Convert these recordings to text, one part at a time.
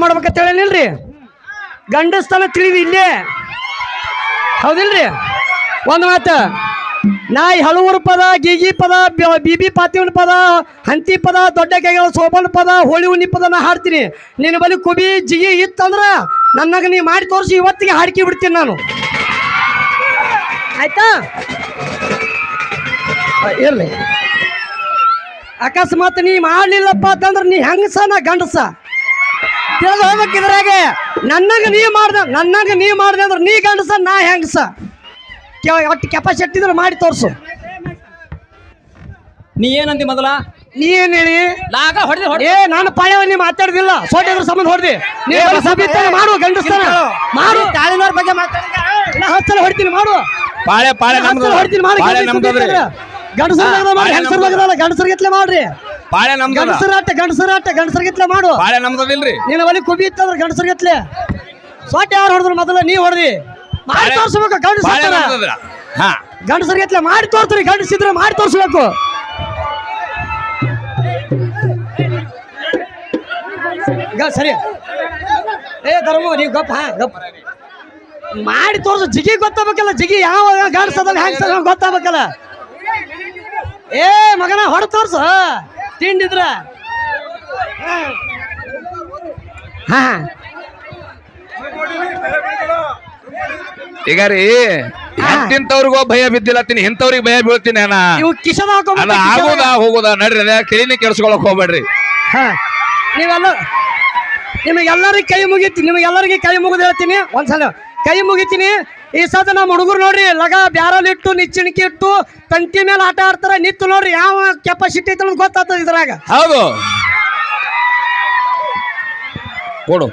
ಮಾಡ್ಬೇಕಂತ ಹೇಳಿಲ್ರಿ ಗಂಡಸ್ತನ ತಿಳಿದು ಇಲ್ಲೇ ಹೌದಿಲ್ರಿ ಒಂದು ಮಾತು ನಾ ಹಲವರು ಪದ ಗೀಗಿ ಪದ ಬಿಬಿ ಪಾತಿವನ ಪದ ಹಂತಿ ಪದ ದೊಡ್ಡ ಕೈಗಳ ಸೋಬನ ಪದ ಹೋಳಿ ಹುಣ್ಣಿ ಪದ ನಾ ಹಾಡ್ತೀನಿ ನಿನ್ನ ಬಳಿ ಕುಬಿ ಜಿಗಿ ಇತ್ತಂದ್ರೆ ನನಗೆ ನೀ ಮಾಡಿ ತೋರಿಸಿ ಇವತ್ತಿಗೆ ಹಾಡ್ಕಿ ಬಿಡ್ತೀನಿ ನಾನು ಆಯ್ತಾ ಇರಲಿ ಅಕಸ್ಮಾತ್ ನೀ ಮಾಡಲಿಲ್ಲಪ್ಪ ಅಂತಂದ್ರೆ ನೀ ಹೆಂಗಸ ನಾ ಗಂಡಸ ತಿಳಿದು ಹೋಗ್ಬೇಕಿದ್ರಾಗೆ ನನಗೆ ನೀ ಮಾಡ್ದೆ ಅಂದ್ರೆ ನೀ ಗಂಡಸ ನಾ ಹೆಂಗಸ ಒಟ್ಟು ಕೆಪಾಸಿಟಿ ಇದ್ರೆ ಮಾಡಿ ತೋರಿಸು ನೀ ಏನಂದಿ ಮೊದಲ ನೀ ಏನ್ ಹೇಳಿ ಲಾಗ ಹೊಡೆದಿ ನಾನು ಪಾಳ್ಯವಲ್ಲಿ ಮಾತಾಡ್ದಿಲ್ಲ ಸೋಟಿದ್ರ ಸಂಬಂಧ ಹೊಡೆದಿ ಮಾಡು ಗಂಡಸ್ತಾನ ಮಾಡು ತಾಳಿನವ್ರ ಬಗ್ಗೆ ಮಾತಾಡಿ ನಾ ಹತ್ತಲ ಹೊಡ್ತೀನಿ ಮಾಡು ಪಾಳೆ ಪಾಳೆ ಹೊಡ್ತೀನಿ ಮಾಡಿ ಗಂಡಸರ್ಗಿತ್ಲೆ ಮಾಡ್ರಿ ಪಾಳೆ ನಮ್ದು ಗಂಡಸರ್ಗಿತ್ಲೆ ಮಾಡು ಪಾಳೆ ನಮ್ದಿಲ್ರಿ ನಿನ್ನ ಬಳಿ ಕುಬಿ ಇತ್ತಂದ್ರೆ ಗಂಡಸರ್ಗಿತ್ಲೆ ಸೋಟಿ ಯಾರು ಹೊಡೆದ್ರು ಮೊದಲ ನೀ ಹೊಡೆದಿ ಮಾಡಿ ತೋರ್ಸ್ಬೇಕು ಗಂಡಸರ್ಗಿತ್ಲೆ ಮಾಡಿ ತೋರ್ಸ್ರಿ ಗಂಡಸಿದ್ರೆ ಮಾಡಿ ತೋರ್ಸ್ಬೇಕು ಸರಿ ಧರ್ಮ ನೀವು ಗಪ್ಪ ಗಪ್ಪ ಮಾಡಿ ತೋರ್ಸು ಜಿಗಿ ಗೊತ್ತಾಗಬೇಕಲ್ಲ ಜಿಗಿ ಯಾವ ಗಂಡಸದಲ್ಲಿ ಹ್ಯಾಂಗ ಗೊತ್ತಾಗಬೇಕಲ್ಲ ಮಗನ ಹೊಡೆ ತೋರ್ಸು ತಿಂಡಿದ್ರ ಈಗ ರೀ ಇಂಥವ್ರಿಗೋ ಭಯ ಬಿದ್ದಿಲ್ಲತ್ತೀನಿ ಇಂಥವ್ರಿಗೆ ಭಯ ಬೀಳ್ತೀನಿ ಇವು ಕಿಶನ್ ಆಗೋದಾ ಹೋಗೋದಾ ನಡ್ರಿ ಕ್ಲೀನಿಕ್ ಕೆಡ್ಸ್ಕೊಳಕ್ ಹೋಗ್ಬೇಡ್ರಿ ನೀವೆಲ್ಲ ನಿಮಗೆಲ್ಲರಿಗೆ ಕೈ ಮುಗಿದು ಹೇಳ್ತೀನಿ ಒಂದ್ಸಲ ಕೈ ಮುಗಿತೀನಿ ಈ ಸದ ನಮ್ಮ ಹುಡುಗರು ನೋಡ್ರಿ ಲಗ ಬ್ಯಾರಲ್ಲಿಟ್ಟು ನಿಚ್ಚಣಿಕೆ ಇಟ್ಟು ತಂತಿ ಮೇಲೆ ಆಟ ಆಡ್ತಾರ ನಿತ್ತು ನೋಡ್ರಿ ಯಾವ ಕೆಪಾಸಿಟಿ ಐತೆ ಅಂತ ಗೊತ್ತಾಗ್ತದ ಇದ್ರಾಗ ಹೌದು ಕೊಡು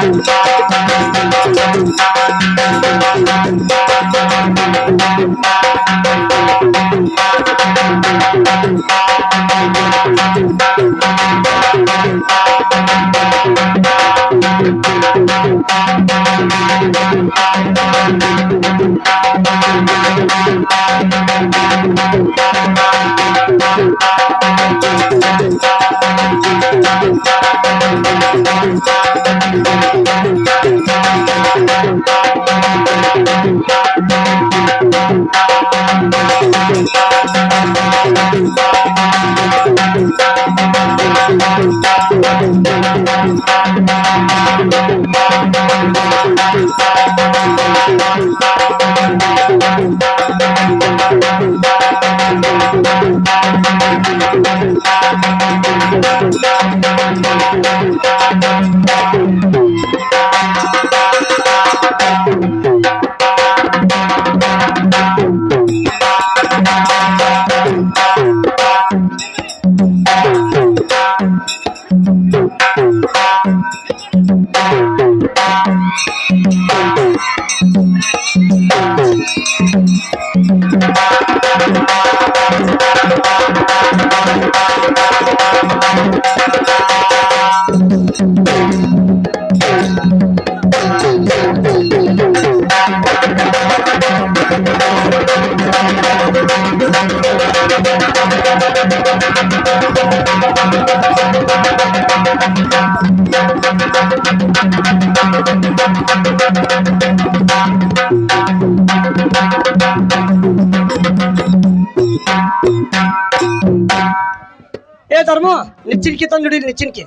Thank you. ಏ ಧರ್ಮ ನಿಚ್ಚಿನ್ಕಿ ತಂದು ಹಿಡಿ ನಿಚ್ಚಿನ್ಕಿ